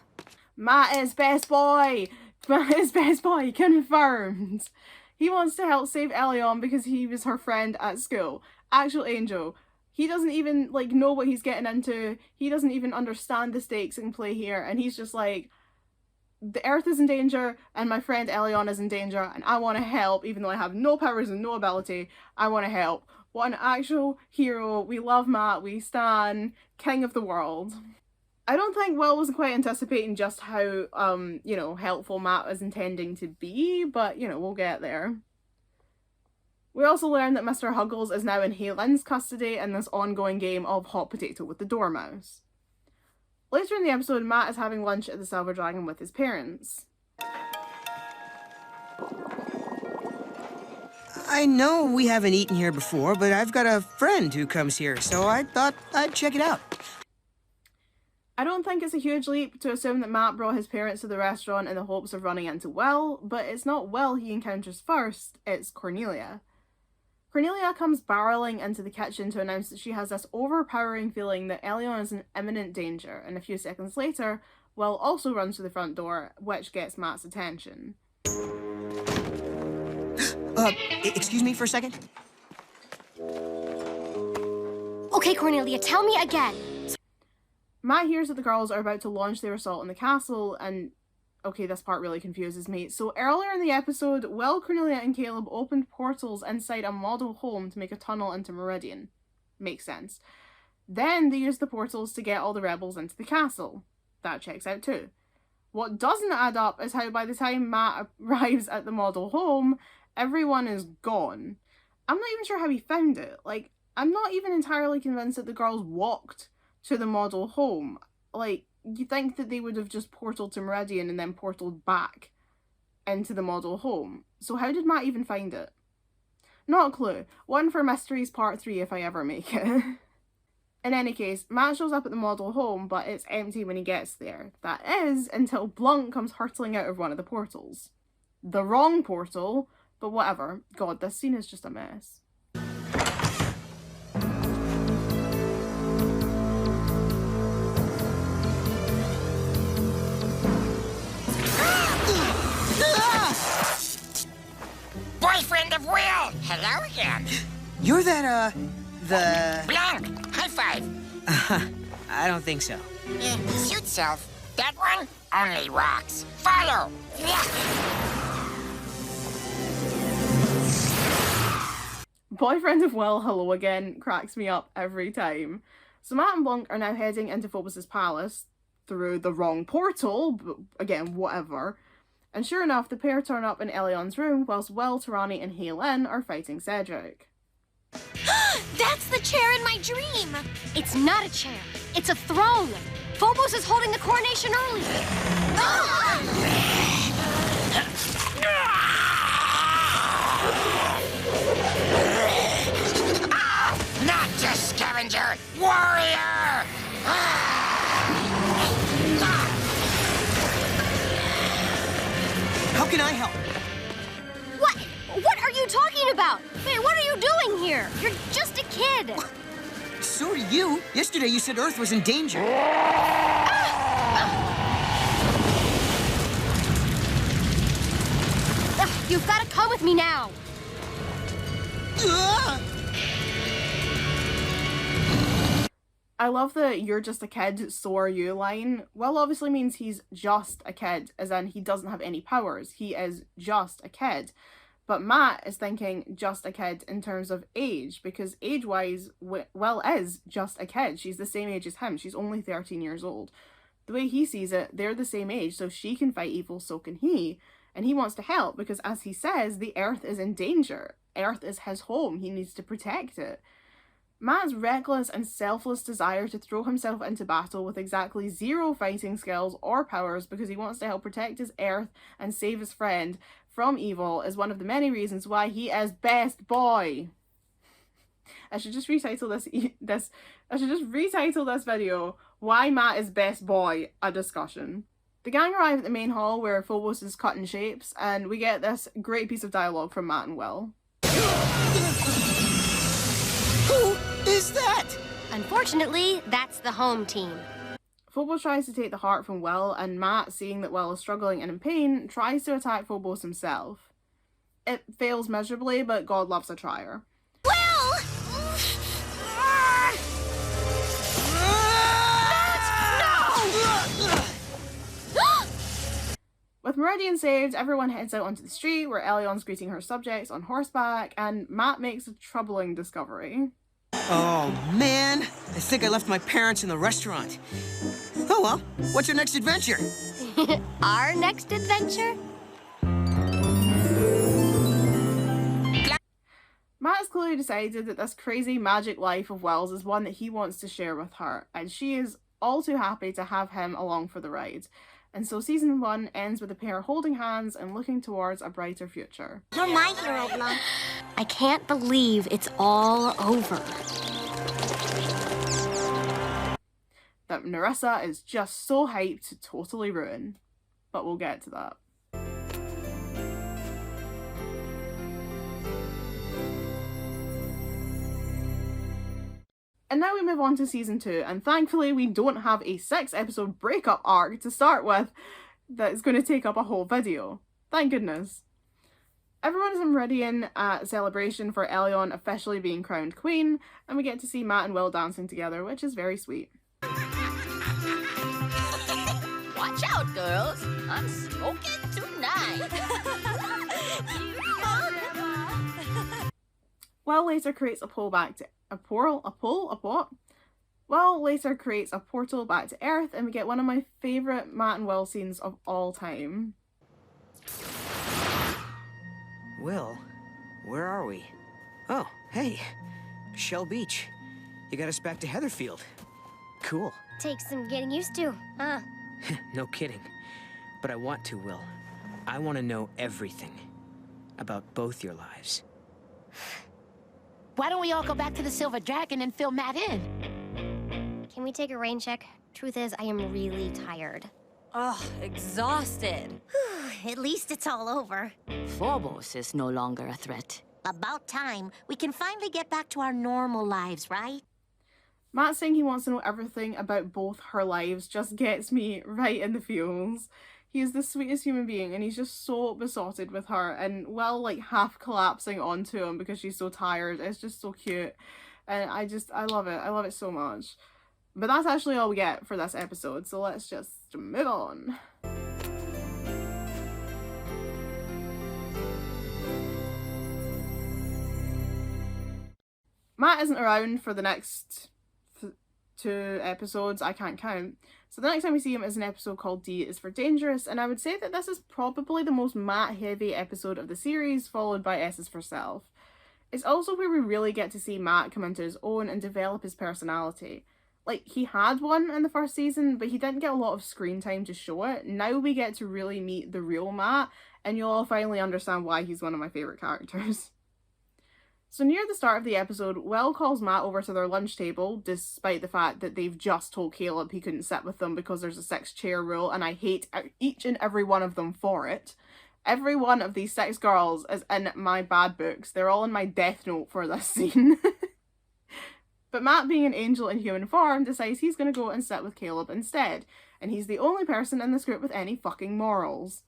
Matt is best boy! Matt is best boy, confirmed! He wants to help save Elion because he was her friend at school. Actual Angel. He doesn't even, know what he's getting into. He doesn't even understand the stakes in play here. And he's just like, the Earth is in danger, and my friend Elion is in danger, and I want to help, even though I have no powers and no ability. I want to help. What an actual hero. We love Matt. We stan. King of the world. I don't think Will was quite anticipating just how, helpful Matt was intending to be, but, we'll get there. We also learn that Mr. Huggles is now in Haylin's custody in this ongoing game of hot potato with the Dormouse. Later in the episode, Matt is having lunch at the Silver Dragon with his parents. I know we haven't eaten here before, but I've got a friend who comes here, so I thought I'd check it out. I don't think it's a huge leap to assume that Matt brought his parents to the restaurant in the hopes of running into Will, but it's not Will he encounters first, it's Cornelia. Cornelia comes barreling into the kitchen to announce that she has this overpowering feeling that Elion is in imminent danger, and a few seconds later, Will also runs to the front door, which gets Matt's attention. Excuse me for a second? Okay, Cornelia, tell me again. Matt hears that the girls are about to launch their assault on the castle, and okay, this part really confuses me. So earlier in the episode, Will, Cornelia, and Caleb opened portals inside a model home to make a tunnel into Meridian. Makes sense. Then they used the portals to get all the rebels into the castle. That checks out too. What doesn't add up is how by the time Matt arrives at the model home, everyone is gone. I'm not even sure how he found it. Like, I'm not even entirely convinced that the girls walked to the model home. Like, you think that they would have just portaled to Meridian and then portaled back into the model home. So how did Matt even find it? Not a clue. One for Mysteries Part 3 if I ever make it. In any case, Matt shows up at the model home, but it's empty when he gets there. That is, until Blunt comes hurtling out of one of the portals. The wrong portal, but whatever. God, this scene is just a mess. Boyfriend of Will! Hello again. You're that, the... Blanc! High five! I don't think so. Suit self. That one only rocks. Follow! Boyfriend of Will, hello again, cracks me up every time. So Matt and Blanc are now heading into Phobos' palace through the wrong portal, but again, whatever. And sure enough, the pair turn up in Elion's room whilst Will, Tarani, and Haylin are fighting Cedric. That's the chair in my dream! It's not a chair. It's a throne. Phobos is holding the coronation early. Not just scavenger! Warrior! How can I help? What? What are you talking about? Hey, what are you doing here? You're just a kid. So are you. Yesterday you said Earth was in danger. You've got to come with me now. I love the "you're just a kid, so are you" line. Will obviously means he's just a kid, as in he doesn't have any powers. He is just a kid. But Matt is thinking just a kid in terms of age, because age-wise, Will is just a kid. She's the same age as him. She's only 13 years old. The way he sees it, they're the same age, so she can fight evil, so can he. And he wants to help, because as he says, the Earth is in danger. Earth is his home. He needs to protect it. Matt's reckless and selfless desire to throw himself into battle with exactly zero fighting skills or powers because he wants to help protect his Earth and save his friend from evil is one of the many reasons why he is best boy. I should just retitle this video, Why Matt is Best Boy, a discussion. The gang arrive at the main hall where Phobos is cutting shapes, and we get this great piece of dialogue from Matt and Will. Who is that? Unfortunately, that's the home team. Phobos tries to take the heart from Will, and Matt, seeing that Will is struggling and in pain, tries to attack Phobos himself. It fails miserably, but God loves a trier. Will! With Meridian saved, everyone heads out onto the street where Elion's greeting her subjects on horseback, and Matt makes a troubling discovery. Oh, man. I think I left my parents in the restaurant. Oh, well. What's your next adventure? Our next adventure? Matt has clearly decided that this crazy magic life of Will's is one that he wants to share with her, and she is all too happy to have him along for the ride. And so season 1 ends with the pair holding hands and looking towards a brighter future. You're my hero, Blanc. I can't believe it's all over. That Nerissa is just so hyped to totally ruin. But we'll get to that. And now we move on to season 2, and thankfully we don't have a 6-episode breakup arc to start with that's going to take up a whole video. Thank goodness. Everyone is in Meridian at celebration for Elion officially being crowned queen, and we get to see Matt and Will dancing together, which is very sweet. Watch out, girls. I'm smoking tonight. Will later creates a portal back to Will later creates a portal back to Earth, and we get one of my favourite Matt and Will scenes of all time. Will, where are we? Oh, hey, Shell Beach. You got us back to Heatherfield. Cool. Takes some getting used to, huh? No kidding. But I want to, Will. I want to know everything about both your lives. Why don't we all go back to the Silver Dragon and fill Matt in? Can we take a rain check? Truth is, I am really tired. Ugh, exhausted. At least it's all over. Phobos is no longer a threat. About time. We can finally get back to our normal lives, right? Matt saying he wants to know everything about both her lives just gets me right in the feels. He is the sweetest human being, and he's just so besotted with her, and Will like half collapsing onto him because she's so tired. It's just so cute, and I love it. I love it so much. But that's actually all we get for this episode, so let's just move on. Matt isn't around for the next 2 episodes. I can't count. So the next time we see him is an episode called D is for Dangerous, and I would say that this is probably the most Matt-heavy episode of the series, followed by S is for Self. It's also where we really get to see Matt come into his own and develop his personality. Like, he had one in the first season, but he didn't get a lot of screen time to show it. Now we get to really meet the real Matt, and you'll all finally understand why he's one of my favourite characters. So near the start of the episode, Will calls Matt over to their lunch table, despite the fact that they've just told Caleb he couldn't sit with them because there's a 6-chair rule, and I hate each and every one of them for it. Every one of these 6 girls is in my bad books. They're all in my death note for this scene. But Matt, being an angel in human form, decides he's going to go and sit with Caleb instead, and he's the only person in this group with any fucking morals.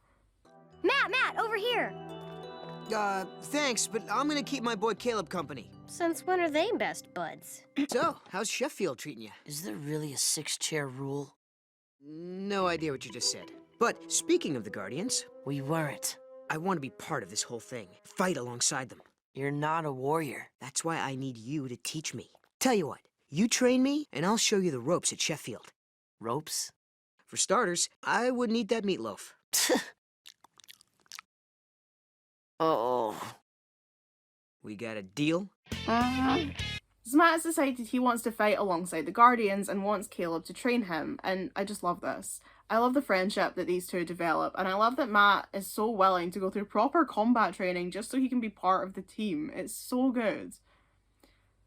Matt, over here! Thanks, but I'm gonna keep my boy Caleb company. Since when are they best buds? So, how's Sheffield treating you? Is there really a 6-chair rule? No idea what you just said. But speaking of the Guardians, We weren't. I want to be part of this whole thing. Fight alongside them. You're not a warrior. That's why I need you to teach me. Tell you what, you train me, and I'll show you the ropes at Sheffield. Ropes? For starters, I wouldn't eat that meatloaf. Uh-oh. We got a deal? So Matt has decided he wants to fight alongside the Guardians and wants Caleb to train him, and I just love this. I love the friendship that these two develop, and I love that Matt is so willing to go through proper combat training just so he can be part of the team. It's so good.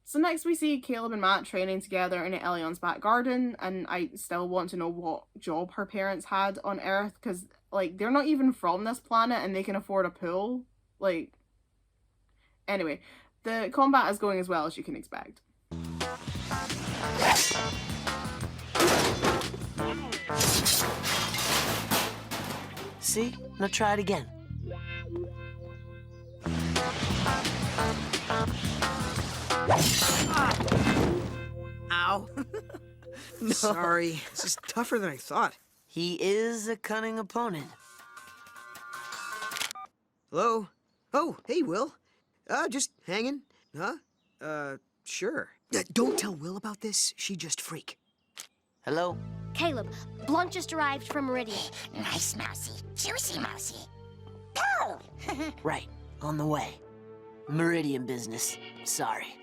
So next we see Caleb and Matt training together in Elion's back garden, and I still want to know what job her parents had on Earth, because, like, they're not even from this planet and they can afford a pool. Like, anyway, the combat is going as well as you can expect. See? Now try it again. Ow. No. Sorry, this is tougher than I thought. He is a cunning opponent. Hello? Oh, hey, Will. Just hanging. Huh? Sure. Don't tell Will about this. She just freak. Hello? Caleb, Blunt just arrived from Meridian. Nice mousy. Juicy mousy. Go! Right. On the way. Meridian business. Sorry.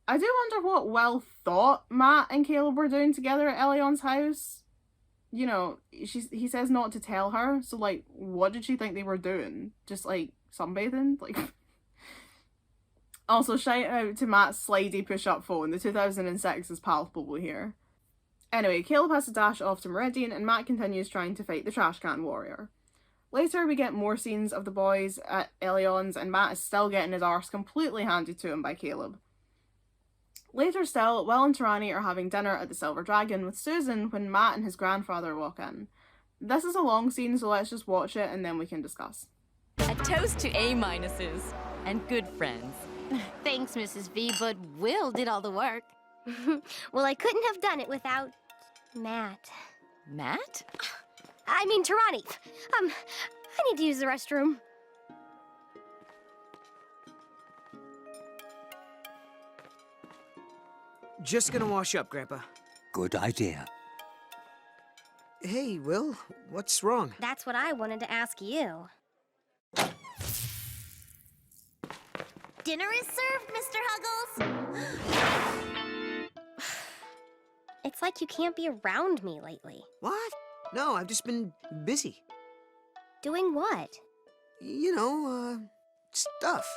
I do wonder what Will thought Matt and Caleb were doing together at Elion's house. You know, he says not to tell her, so, like, what did she think they were doing? Just, like, sunbathing? Like... Also, shout out to Matt's slidey push-up phone. The 2006 is palpable here. Anyway, Caleb has to dash off to Meridian, and Matt continues trying to fight the trash can warrior. Later, we get more scenes of the boys at Elion's, and Matt is still getting his arse completely handed to him by Caleb. Later still, Will and Tirani are having dinner at the Silver Dragon with Susan when Matt and his grandfather walk in. This is a long scene, so let's just watch it and then we can discuss. A toast to A-minuses and good friends. Thanks, Mrs. V, but Will did all the work. Well, I couldn't have done it without Matt. Matt? I mean, Tirani. I need to use the restroom. Just gonna wash up, Grandpa. Good idea. Hey, Will, what's wrong? That's what I wanted to ask you. Dinner is served, Mr. Huggles. It's like you can't be around me lately. What? No, I've just been busy. Doing what? You know, stuff.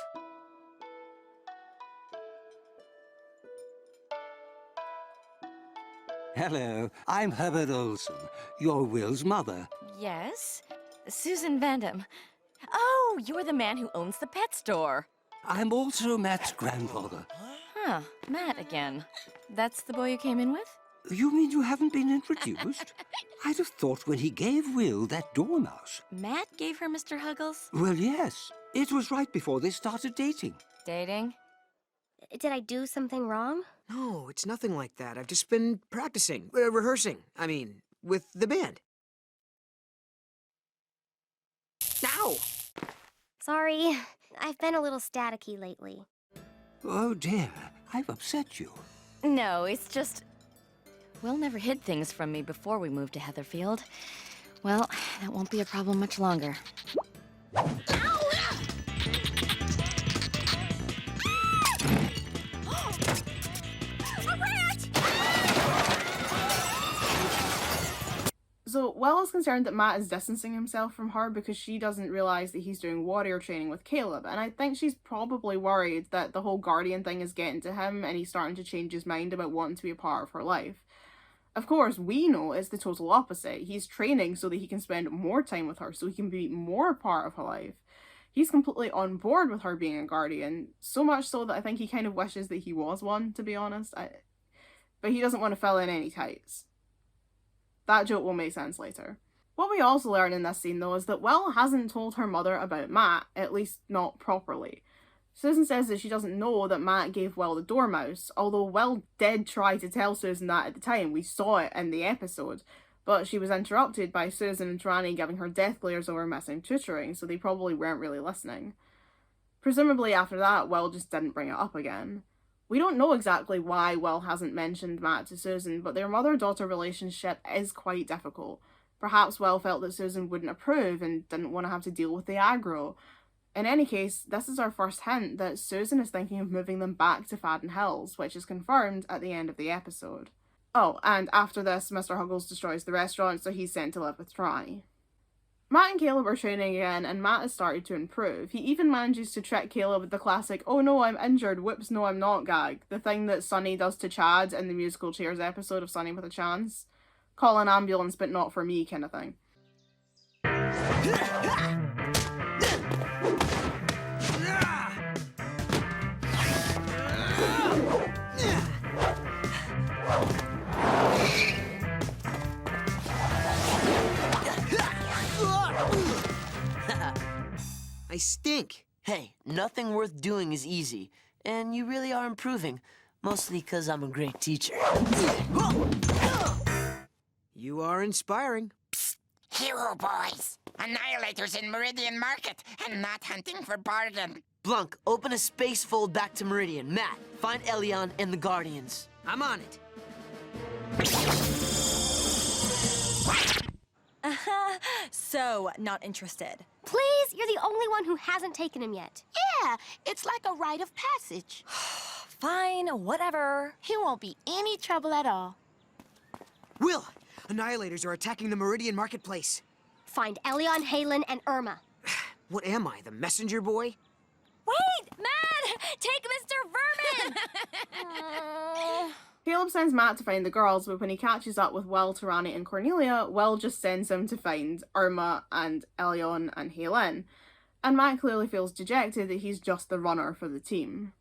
Hello, I'm Herbert Olsen, your Will's mother. Yes? Susan Vandom. Oh, you're the man who owns the pet store. I'm also Matt's grandfather. Huh, Matt again. That's the boy you came in with? You mean you haven't been introduced? I'd have thought when he gave Will that dormouse. Matt gave her Mr. Huggles? Well, yes. It was right before they started dating. Dating? Did I do something wrong? No, it's nothing like that. I've just been practicing, rehearsing. I mean, with the band. Ow! Sorry, I've been a little staticky lately. Oh, dear. I've upset you. No, it's just... Will never hid things from me before we moved to Heatherfield. Well, that won't be a problem much longer. So, Will is concerned that Matt is distancing himself from her because she doesn't realise that he's doing warrior training with Caleb, and I think she's probably worried that the whole guardian thing is getting to him and he's starting to change his mind about wanting to be a part of her life. Of course, we know it's the total opposite. He's training so that he can spend more time with her, so he can be more part of her life. He's completely on board with her being a guardian, so much so that I think he kind of wishes that he was one, to be honest. But he doesn't want to fill in any tights. That joke will make sense later. What we also learn in this scene, though, is that Will hasn't told her mother about Matt, at least not properly. Susan says that she doesn't know that Matt gave Will the dormouse, although Will did try to tell Susan that at the time. We saw it in the episode. But she was interrupted by Susan and Tirani giving her death glares over missing tutoring, so they probably weren't really listening. Presumably after that, Will just didn't bring it up again. We don't know exactly why Will hasn't mentioned Matt to Susan, but their mother-daughter relationship is quite difficult. Perhaps Will felt that Susan wouldn't approve and didn't want to have to deal with the aggro. In any case, this is our first hint that Susan is thinking of moving them back to Fadden Hills, which is confirmed at the end of the episode. Oh, and after this, Mr. Huggles destroys the restaurant, so he's sent to live with Tirani. Matt and Caleb are training again, and Matt has started to improve. He even manages to trick Caleb with the classic, "Oh no, I'm injured, whoops, no I'm not" gag. The thing that Sonny does to Chad in the musical Cheers episode of Sonny with a Chance. Call an ambulance, but not for me kind of thing. I stink. Hey, nothing worth doing is easy. And you really are improving. Mostly because I'm a great teacher. You are inspiring. Hero boys. Annihilators in Meridian Market and not hunting for Barden. Blanc, open a space fold back to Meridian. Matt, find Elion and the Guardians. I'm on it. So, not interested. Please, you're the only one who hasn't taken him yet. Yeah, it's like a rite of passage. Fine, whatever. He won't be any trouble at all. Will, Annihilators are attacking the Meridian Marketplace. Find Elion, Halen, and Irma. What am I, the messenger boy? Wait! Matt! Take Mr. Vermin! Caleb sends Matt to find the girls, but when he catches up with Will, Tirani, and Cornelia, Will just sends him to find Irma and Elion and Haylin. And Matt clearly feels dejected that he's just the runner for the team.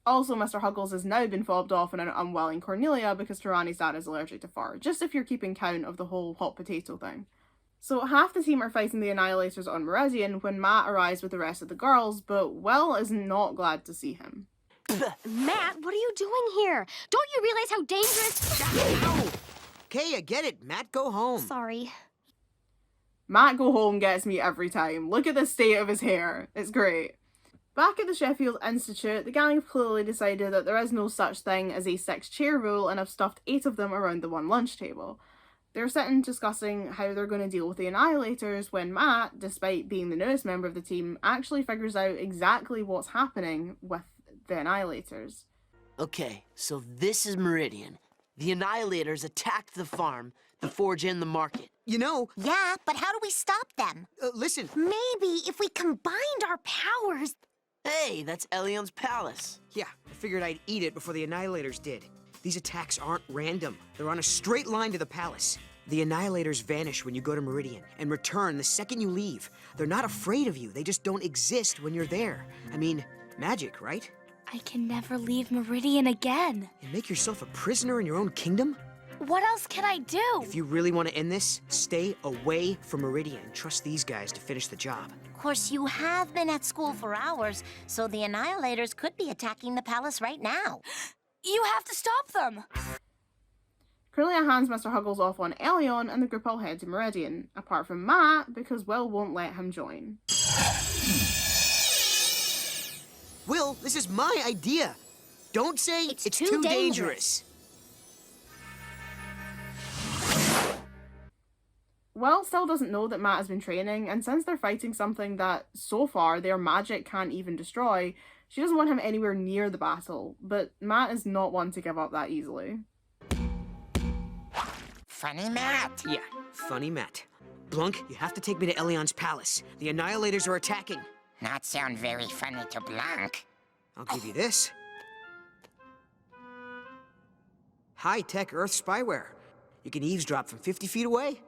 Also, Mr. Huggles has now been fobbed off on an unwilling Cornelia because Tirani's dad is allergic to fur, just if you're keeping count of the whole hot potato thing. So half the team are fighting the Annihilators on Meridian when Matt arrives with the rest of the girls, but Will is not glad to see him. Matt, what are you doing here? Don't you realize how dangerous... Ow! Okay, I get it. Matt, go home. Sorry. Matt go home gets me every time. Look at the state of his hair. It's great. Back at the Sheffield Institute, the gang have clearly decided that there is no such thing as a 6-chair rule and have stuffed 8 of them around the one lunch table. They're sitting discussing how they're going to deal with the Annihilators when Matt, despite being the newest member of the team, actually figures out exactly what's happening with the Annihilators. Okay, so this is Meridian. The Annihilators attacked the farm, the forge, and the market. You know... Yeah, but how do we stop them? Listen... Maybe if we combined our powers... Hey, that's Elion's palace. Yeah, I figured I'd eat it before the Annihilators did. These attacks aren't random. They're on a straight line to the palace. The Annihilators vanish when you go to Meridian and return the second you leave. They're not afraid of you. They just don't exist when you're there. I mean, magic, right? I can never leave Meridian again. And make yourself a prisoner in your own kingdom? What else can I do? If you really want to end this, stay away from Meridian and trust these guys to finish the job. Of course, you have been at school for hours, so the Annihilators could be attacking the palace right now. You have to stop them! Cornelia hands Mr. Huggles off on Elion and the group all head to Meridian, apart from Matt because Will won't let him join. Will, this is my idea. Don't say it's too dangerous. Will still doesn't know that Matt has been training, and since they're fighting something that, so far, their magic can't even destroy, she doesn't want him anywhere near the battle, but Matt is not one to give up that easily. Funny Matt. Yeah, funny Matt. Blunk, you have to take me to Elion's palace. The Annihilators are attacking. Not sound very funny to Blanc. I'll give you this. High-tech Earth spyware. You can eavesdrop from 50 feet away.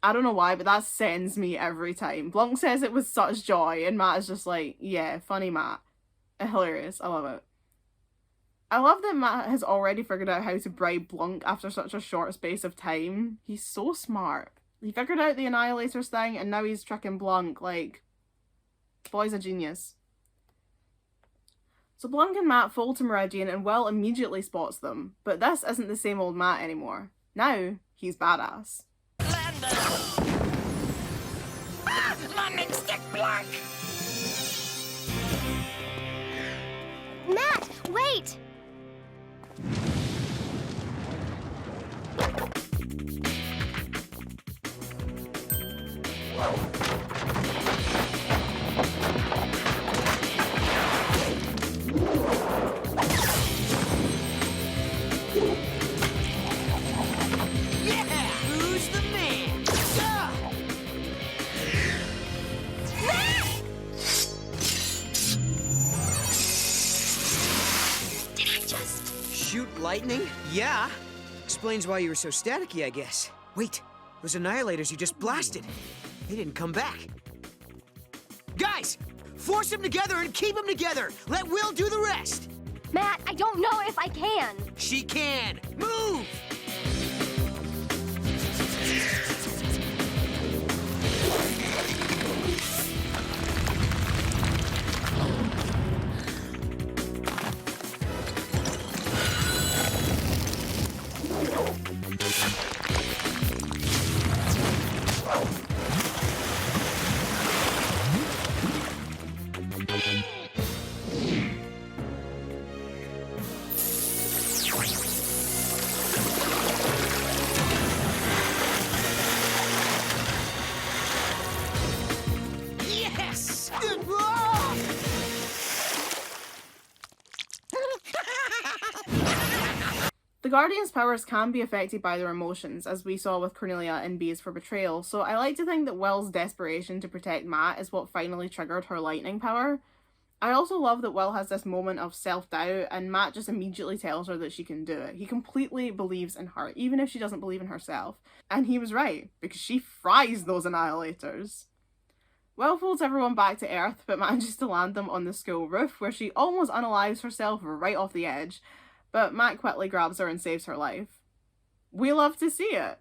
I don't know why, but that sends me every time. Blanc says it with such joy, and Matt is just like, yeah, funny Matt. Hilarious. I love it. I love that Matt has already figured out how to bribe Blanc after such a short space of time. He's so smart. He figured out the Annihilators thing, and now he's tricking Blanc. Like, boy's a genius. So Blanc and Matt fall to Meridian, and Will immediately spots them. But this isn't the same old Matt anymore. Now, he's badass. Lightning stick Blanc! Matt, wait! Who's the man? Did I just... Shoot lightning? Yeah. Explains why you were so staticky, I guess. Wait, those Annihilators you just blasted. They didn't come back. Guys, force them together and keep them together. Let Will do the rest. Matt, I don't know if I can. She can. Move! Yes! The Guardians' powers can be affected by their emotions, as we saw with Cornelia in B's for Betrayal, so I like to think that Will's desperation to protect Matt is what finally triggered her lightning power. I also love that Will has this moment of self-doubt and Matt just immediately tells her that she can do it. He completely believes in her, even if she doesn't believe in herself. And he was right, because she fries those annihilators. Will folds everyone back to Earth, but manages to land them on the school roof, where she almost unalives herself right off the edge, but Matt quickly grabs her and saves her life. We love to see it.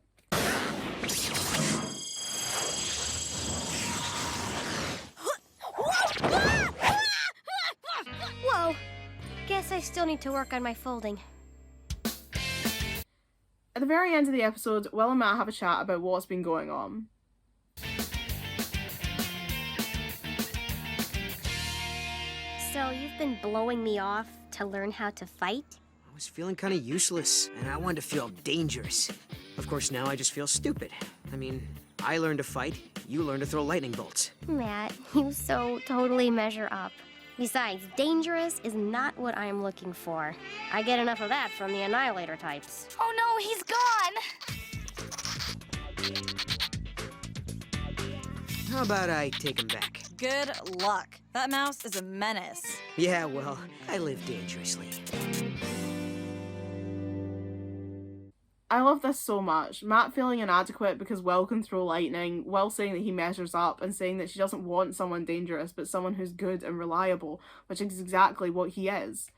Whoa! Guess I still need to work on my folding. At the very end of the episode, Will and Matt have a chat about what's been going on. So you've been blowing me off to learn how to fight? I was feeling kind of useless, and I wanted to feel dangerous. Of course, now I just feel stupid. I mean, I learned to fight, you learned to throw lightning bolts. Matt, you so totally measure up. Besides, dangerous is not what I'm looking for. I get enough of that from the Annihilator types. Oh no, he's gone! How about I take him back? Good luck. That mouse is a menace. Yeah, well, I live dangerously. I love this so much. Matt feeling inadequate because Will can throw lightning, Will saying that he measures up and saying that she doesn't want someone dangerous but someone who's good and reliable, which is exactly what he is.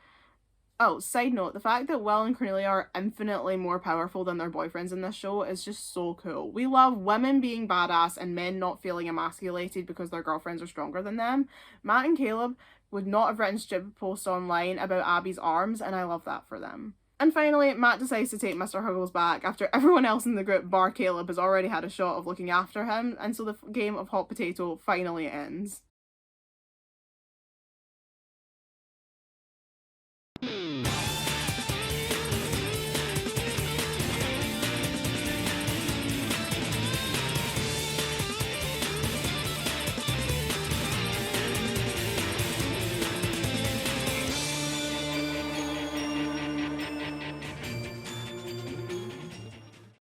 Oh, side note, the fact that Will and Cornelia are infinitely more powerful than their boyfriends in this show is just so cool. We love women being badass and men not feeling emasculated because their girlfriends are stronger than them. Matt and Caleb would not have written stupid posts online about Abby's arms, and I love that for them. And finally, Matt decides to take Mr. Huggles back after everyone else in the group, bar Caleb, has already had a shot of looking after him, and so the game of hot potato finally ends.